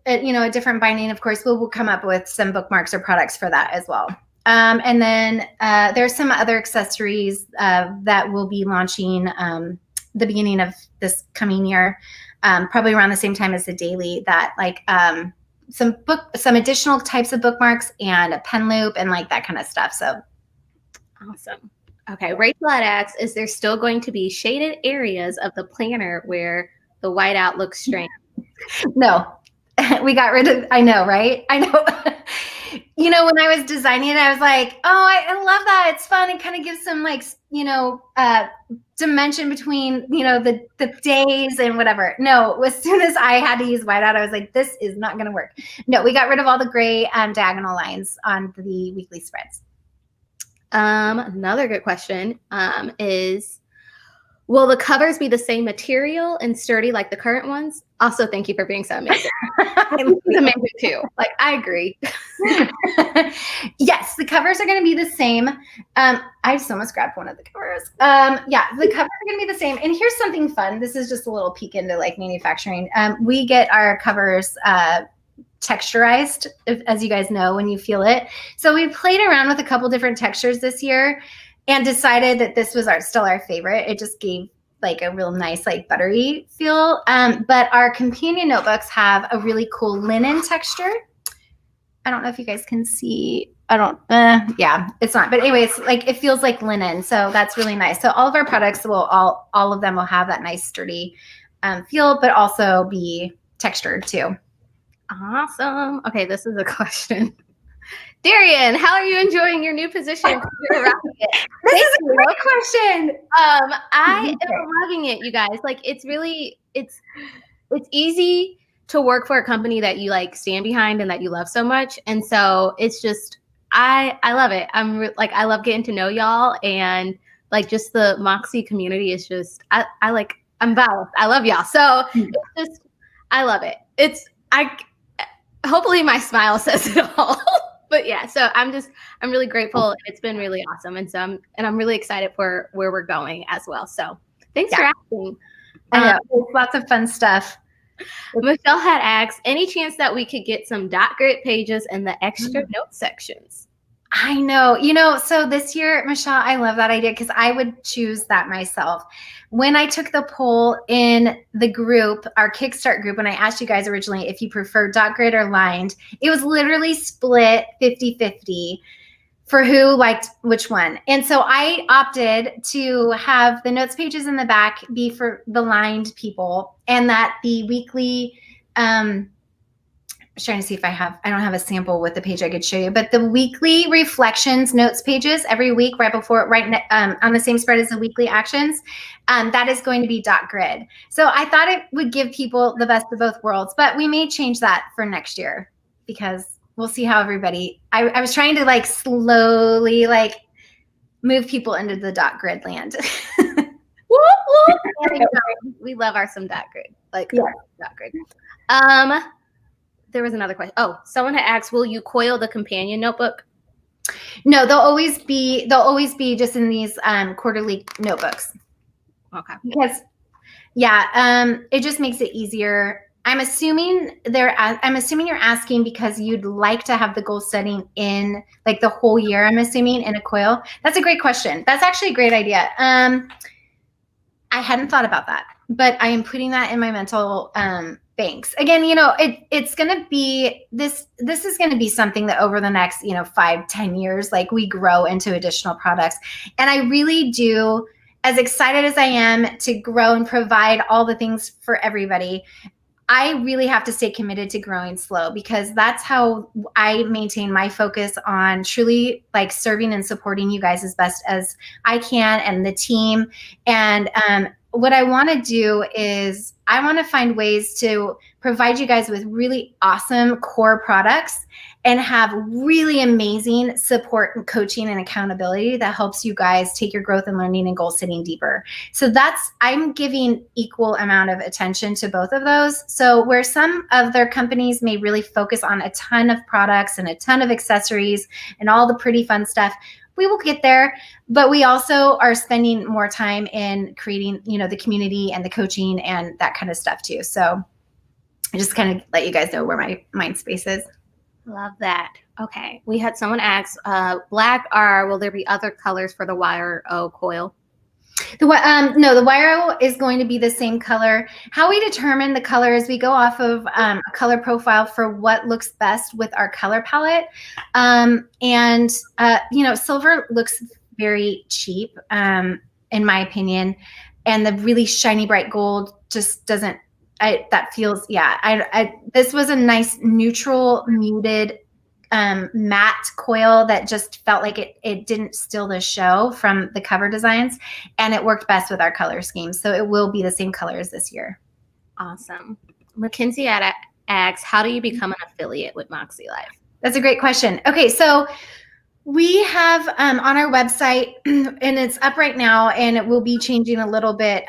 Speaker 1: a different binding, of course, we'll come up with some bookmarks or products for that as well. And then there's some other accessories that we'll be launching the beginning of this coming year, probably around the same time as the daily, that like some additional types of bookmarks and a pen loop and like that kind of stuff. So
Speaker 2: awesome. Okay, Rachel had asked, is there still going to be shaded areas of the planner where the whiteout looks strange?
Speaker 1: No, we got rid of, I know, right? I know. You know, when I was designing it, I was like, oh, I love that. It's fun. It kind of gives some like, dimension between, the days and whatever. No, as soon as I had to use whiteout, I was like, this is not going to work. No, we got rid of all the gray diagonal lines on the weekly spreads.
Speaker 2: Another good question is, will the covers be the same material and sturdy like the current ones? Also, thank you for being so amazing. It's amazing too. Like, I agree.
Speaker 1: Yes, the covers are going to be the same. I just almost grabbed one of the covers. Yeah, the covers are going to be the same. And here's something fun. This is just a little peek into like manufacturing. We get our covers texturized, as you guys know, when you feel it. So we played around with a couple different textures this year and decided that this was still our favorite. It just gave like a real nice, like buttery feel. But our companion notebooks have a really cool linen texture. I don't know if you guys can see. Yeah, it's not. But anyways, like it feels like linen. So that's really nice. So all of our products all of them will have that nice sturdy feel, but also be textured too.
Speaker 2: Awesome. Okay, this is a question. Darian, how are you enjoying your new position?
Speaker 1: This is a great question.
Speaker 2: I am loving it, you guys. Like, it's easy to work for a company that you like stand behind and that you love so much. And so it's just, I love it. I love getting to know y'all, and like just the Moxie community is just, I'm biased. I love y'all. So it's just, I love it. Hopefully my smile says it all. But yeah, so I'm really grateful, and it's been really awesome. And so I'm really excited for where we're going as well. So thanks for asking.
Speaker 1: I know, lots of fun stuff.
Speaker 2: Michelle had asked, any chance that we could get some dot grid pages in the extra note sections?
Speaker 1: I know, so this year, Michelle, I love that idea because I would choose that myself. When I took the poll in the group, our Kickstart group, when I asked you guys originally if you prefer dot grid or lined, it was literally split 50-50 for who liked which one. And so I opted to have the notes pages in the back be for the lined people, and that the weekly, I was trying to see if I don't have a sample with the page I could show you, but the weekly reflections notes pages every week on the same spread as the weekly actions, that is going to be dot grid. So I thought it would give people the best of both worlds, but we may change that for next year because we'll see how everybody, I was trying to like slowly like move people into the dot grid land.
Speaker 2: We love our some dot grid. Dot grid. There was another question. Oh, someone had asked, will you coil the companion notebook?
Speaker 1: No, they'll always be just in these quarterly notebooks.
Speaker 2: Okay.
Speaker 1: Because Yeah, it just makes it easier. I'm assuming you're asking because you'd like to have the goal setting in like the whole year, I'm assuming, in a coil. That's a great question. That's actually a great idea. I hadn't thought about that, but I am putting that in my mental banks. Again, it's going to be this is going to be something that over the next, 5-10 years, like we grow into additional products. And I really do, as excited as I am to grow and provide all the things for everybody, I really have to stay committed to growing slow, because that's how I maintain my focus on truly like serving and supporting you guys as best as I can, and the team. And what I want to do is I want to find ways to provide you guys with really awesome core products and have really amazing support and coaching and accountability that helps you guys take your growth and learning and goal setting deeper. So I'm giving equal amount of attention to both of those. So where some of their companies may really focus on a ton of products and a ton of accessories and all the pretty fun stuff, we will get there, but we also are spending more time in creating, the community and the coaching and that kind of stuff too. So I just kind of let you guys know where my mind space is.
Speaker 2: Love that. Okay. We had someone ask, black will there be other colors for the wire O coil?
Speaker 1: No, the wire is going to be the same color. How we determine the color is we go off of a color profile for what looks best with our color palette. Silver looks very cheap, in my opinion, and the really shiny bright gold just doesn't. This was a nice neutral muted matte coil that just felt like it didn't steal the show from the cover designs, and it worked best with our color scheme. So it will be the same color as this year.
Speaker 2: Awesome. Mackenzie asks, how do you become an affiliate with Moxie Life?
Speaker 1: That's a great question. Okay, so we have on our website, and it's up right now, and it will be changing a little bit.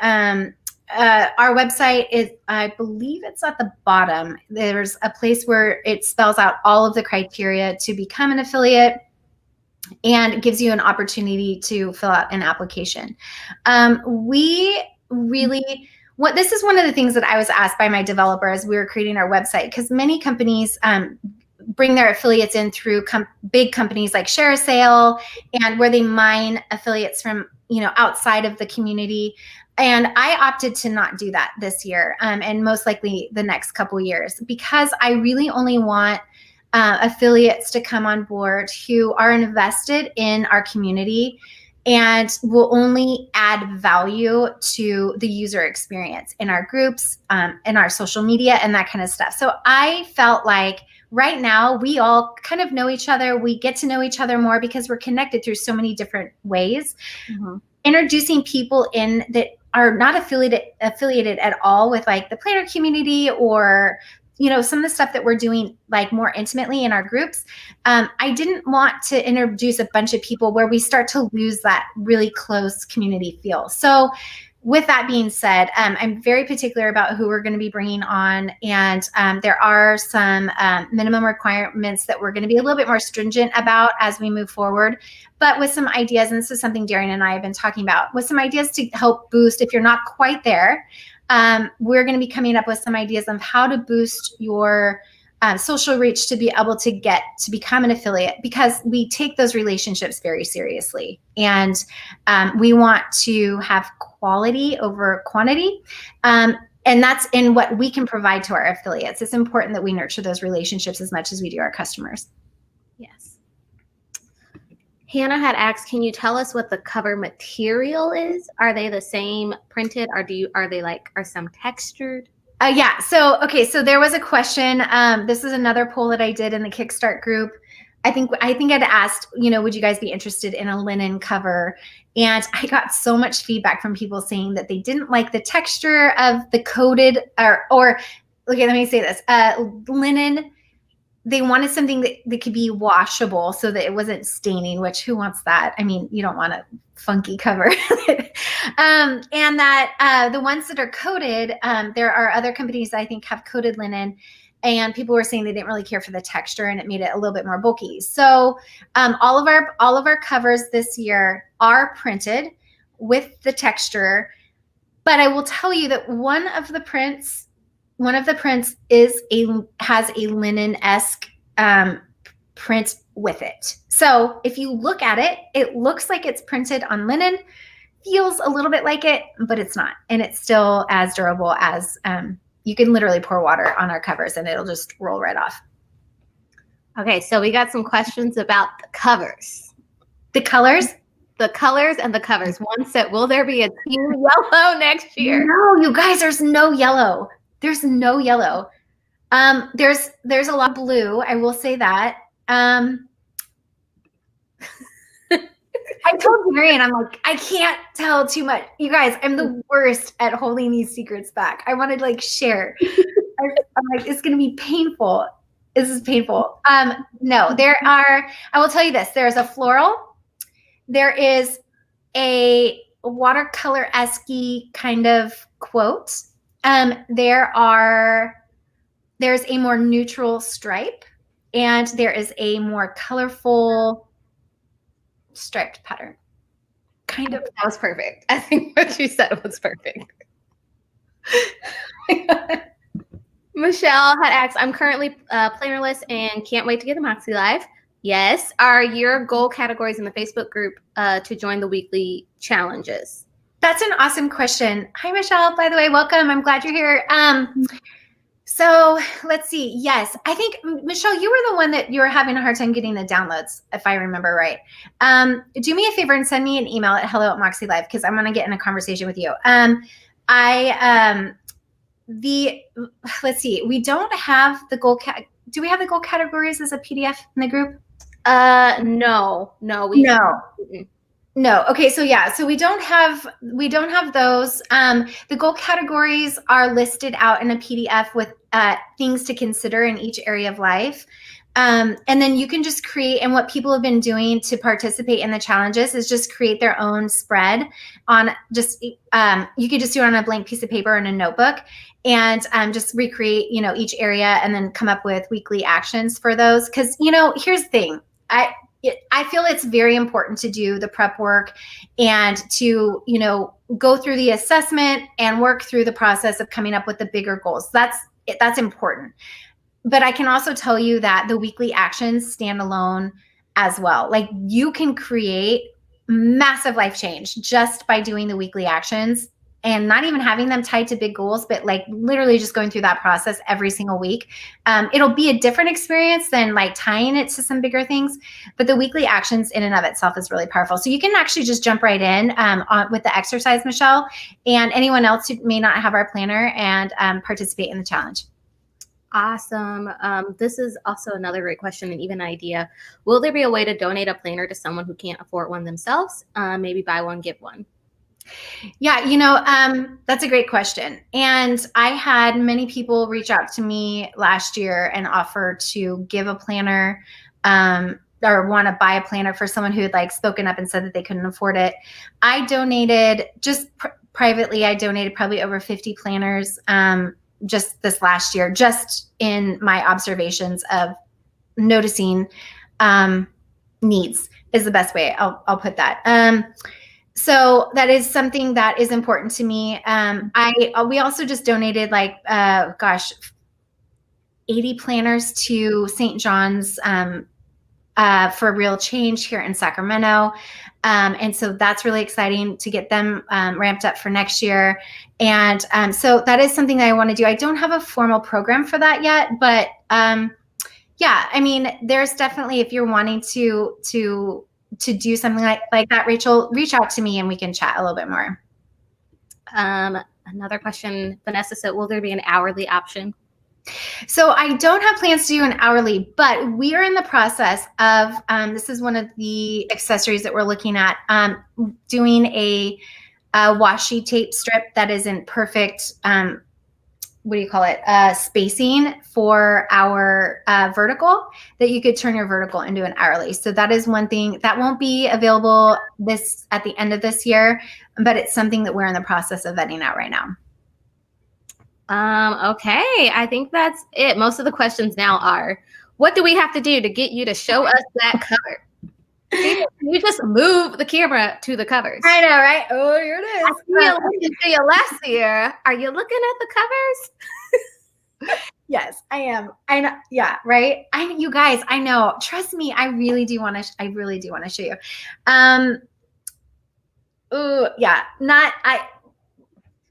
Speaker 1: Our website is, I believe it's at the bottom. There's a place where it spells out all of the criteria to become an affiliate, and it gives you an opportunity to fill out an application. This is one of the things that I was asked by my developer as we were creating our website, because many companies bring their affiliates in through big companies like ShareASale, and where they mine affiliates from outside of the community. And I opted to not do that this year, and most likely the next couple years, because I really only want affiliates to come on board who are invested in our community and will only add value to the user experience in our groups, in our social media, and that kind of stuff. So I felt like right now we all kind of know each other. We get to know each other more because we're connected through so many different ways. Mm-hmm. Introducing people in that are not affiliated at all with like the planner community, or some of the stuff that we're doing like more intimately in our groups. I didn't want to introduce a bunch of people where we start to lose that really close community feel. So with that being said, I'm very particular about who we're going to be bringing on, and there are some minimum requirements that we're going to be a little bit more stringent about as we move forward, but with some ideas, and this is something Darian and I have been talking about, with some ideas to help boost, if you're not quite there, we're going to be coming up with some ideas of how to boost your social reach to be able to get to become an affiliate, because we take those relationships very seriously, and we want to have quality over quantity, and that's in what we can provide to our affiliates. It's important that we nurture those relationships as much as we do our customers.
Speaker 2: Yes. Hannah had asked, can you tell us what the cover material is? Are they the same printed, or are some textured?
Speaker 1: Yeah. So there was a question. This is another poll that I did in the Kickstart group. I think I'd asked, would you guys be interested in a linen cover? And I got so much feedback from people saying that they didn't like the texture of the coated or okay, let me say this, linen. They wanted something that could be washable so that it wasn't staining, which who wants that? I mean, you don't want a funky cover. And that the ones that are coated, there are other companies that I think have coated linen, and people were saying they didn't really care for the texture and it made it a little bit more bulky. So all of our covers this year are printed with the texture. But I will tell you that one of the prints has a linen-esque print with it. So if you look at it, it looks like it's printed on linen, feels a little bit like it, but it's not. And it's still as durable as you can literally pour water on our covers and it'll just roll right off.
Speaker 2: Okay, so we got some questions about the covers.
Speaker 1: The colors?
Speaker 2: The colors and the covers. One said, will there be a teal yellow next year?
Speaker 1: No, you guys, there's no yellow. There's no yellow. There's a lot of blue. I will say that. I told Darian, I'm like, I can't tell too much. You guys, I'm the worst at holding these secrets back. I wanted to like share. I'm like, it's going to be painful. This is painful. No, I will tell you this. There's a floral. There is a watercolor-esque kind of quote. There's a more neutral stripe, and there is a more colorful striped pattern. Kind of.
Speaker 2: That was perfect. I think what you said was perfect. Michelle had asked, I'm currently plannerless and can't wait to get the Moxie Live. Yes. Are your goal categories in the Facebook group to join the weekly challenges?
Speaker 1: That's an awesome question. Hi, Michelle, by the way, welcome. I'm glad you're here. So let's see. Yes, I think, Michelle, you were the one that you were having a hard time getting the downloads, if I remember right. Do me a favor and send me an email at hello@moxielive because I'm going to get in a conversation with you. Let's see. We don't have the goal. Do we have the goal categories as a PDF in the group?
Speaker 2: No.
Speaker 1: No. Okay. So yeah. So we don't have those. The goal categories are listed out in a PDF with things to consider in each area of life. And then you can just create, and what people have been doing to participate in the challenges is just create their own spread on just, you could just do it on a blank piece of paper in a notebook and just recreate, each area and then come up with weekly actions for those. Cause here's the thing. I feel it's very important to do the prep work and to, go through the assessment and work through the process of coming up with the bigger goals. That's important. But I can also tell you that the weekly actions stand alone as well. Like you can create massive life change just by doing the weekly actions and not even having them tied to big goals, but like literally just going through that process every single week. It'll be a different experience than like tying it to some bigger things, but the weekly actions in and of itself is really powerful. So you can actually just jump right in with the exercise, Michelle, and anyone else who may not have our planner and participate in the challenge.
Speaker 2: Awesome. This is also another great question and even idea. Will there be a way to donate a planner to someone who can't afford one themselves? Maybe buy one, give one.
Speaker 1: Yeah, that's a great question. And I had many people reach out to me last year and offer to give a planner or want to buy a planner for someone who had like spoken up and said that they couldn't afford it. I donated just privately. I donated probably over 50 planners just this last year, just in my observations of noticing needs is the best way I'll put that. So that is something that is important to me. We also just donated 80 planners to St. John's for Real Change here in Sacramento. And so that's really exciting to get them ramped up for next year. And so that is something that I want to do. I don't have a formal program for that yet, but yeah, I mean, there's definitely, if you're wanting to do something like that, Rachel, reach out to me and we can chat a little bit more.
Speaker 2: Another question, Vanessa said, will there be an hourly option?
Speaker 1: So I don't have plans to do an hourly, but we are in the process of, this is one of the accessories that we're looking at, doing a washi tape strip that is in perfect, spacing for our vertical, that you could turn your vertical into an hourly. So that is one thing that won't be available at the end of this year, but it's something that we're in the process of vetting out right now.
Speaker 2: Okay, I think that's it. Most of the questions now are, what do we have to do to get you to show us that cover? You just move the camera to the covers.
Speaker 1: I know, right? Oh, here it is.
Speaker 2: I see you looking to your left here. Are you looking at the covers?
Speaker 1: Yes, I am. I know. Yeah, right. You guys, I know. Trust me. I really do want to. I really do want to show you. Ooh, yeah.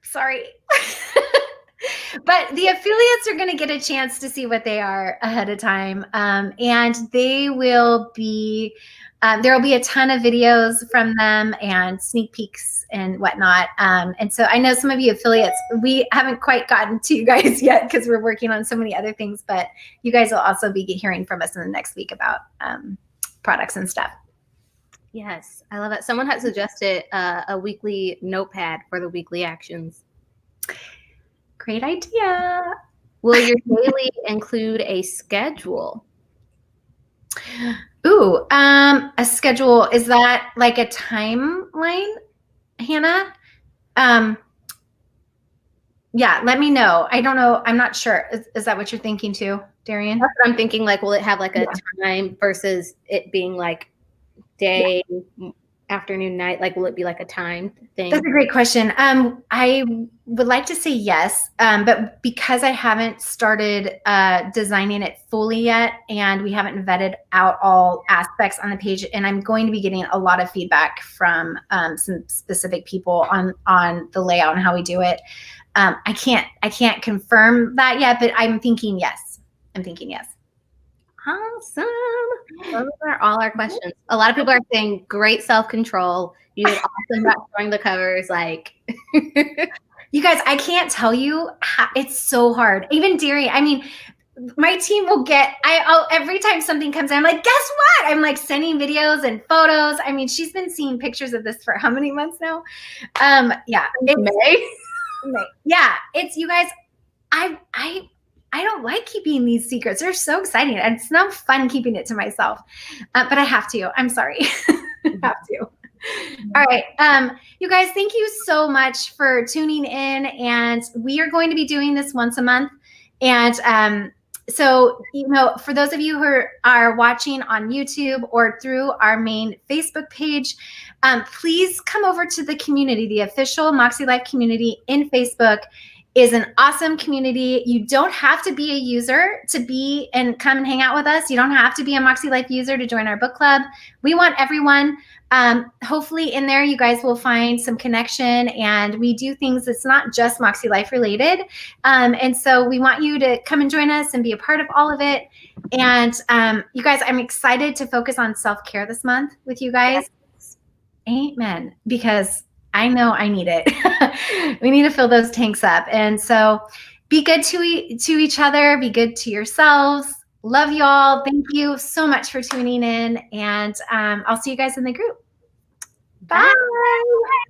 Speaker 1: Sorry. But the affiliates are going to get a chance to see what they are ahead of time, and they will be. There will be a ton of videos from them and sneak peeks and whatnot. And so I know some of you affiliates, we haven't quite gotten to you guys yet because we're working on so many other things, but you guys will also be hearing from us in the next week about products and stuff.
Speaker 2: Yes, I love it. Someone had suggested a weekly notepad for the weekly actions.
Speaker 1: Great idea.
Speaker 2: Will your daily include a schedule?
Speaker 1: Ooh, a schedule. Is that like a timeline, Hannah? Yeah, let me know. I don't know. I'm not sure. Is that what you're thinking too, Darian?
Speaker 2: That's what I'm thinking. Like, will it have like a time versus it being like day, afternoon, night? Like, will it be like a time thing?
Speaker 1: That's a great question. I would like to say yes, but because I haven't started designing it fully yet, and we haven't vetted out all aspects on the page, and I'm going to be getting a lot of feedback from some specific people on the layout and how we do it. I can't confirm that yet, but I'm thinking yes.
Speaker 2: Awesome. Those are all our questions. A lot of people are saying great self-control. You did awesome about showing the covers. Like,
Speaker 1: you guys, I can't tell you how, it's so hard. Even Darian, I mean, my team will get, every time something comes in, I'm like, guess what? I'm like sending videos and photos. I mean, she's been seeing pictures of this for how many months now? Yeah.
Speaker 2: May.
Speaker 1: Yeah. It's, you guys, I don't like keeping these secrets. They're so exciting. And it's not fun keeping it to myself, but I have to. I'm sorry. I have to. All right. You guys, thank you so much for tuning in. And we are going to be doing this once a month. And so, you know, for those of you who are watching on YouTube or through our main Facebook page, please come over to the community. The official Moxie Life community in Facebook is an awesome community. You don't have to be a user to be and come and hang out with us. You don't have to be a Moxie Life user to join our book club. We want everyone. Hopefully in there, you guys will find some connection, and we do things that's not just Moxie Life related. And so we want you to come and join us and be a part of all of it. And you guys, I'm excited to focus on self-care this month with you guys. Yes. Amen. Because I know I need it. We need to fill those tanks up. And so be good to each other. Be good to yourselves. Love y'all. Thank you so much for tuning in. And I'll see you guys in the group. Bye. Bye.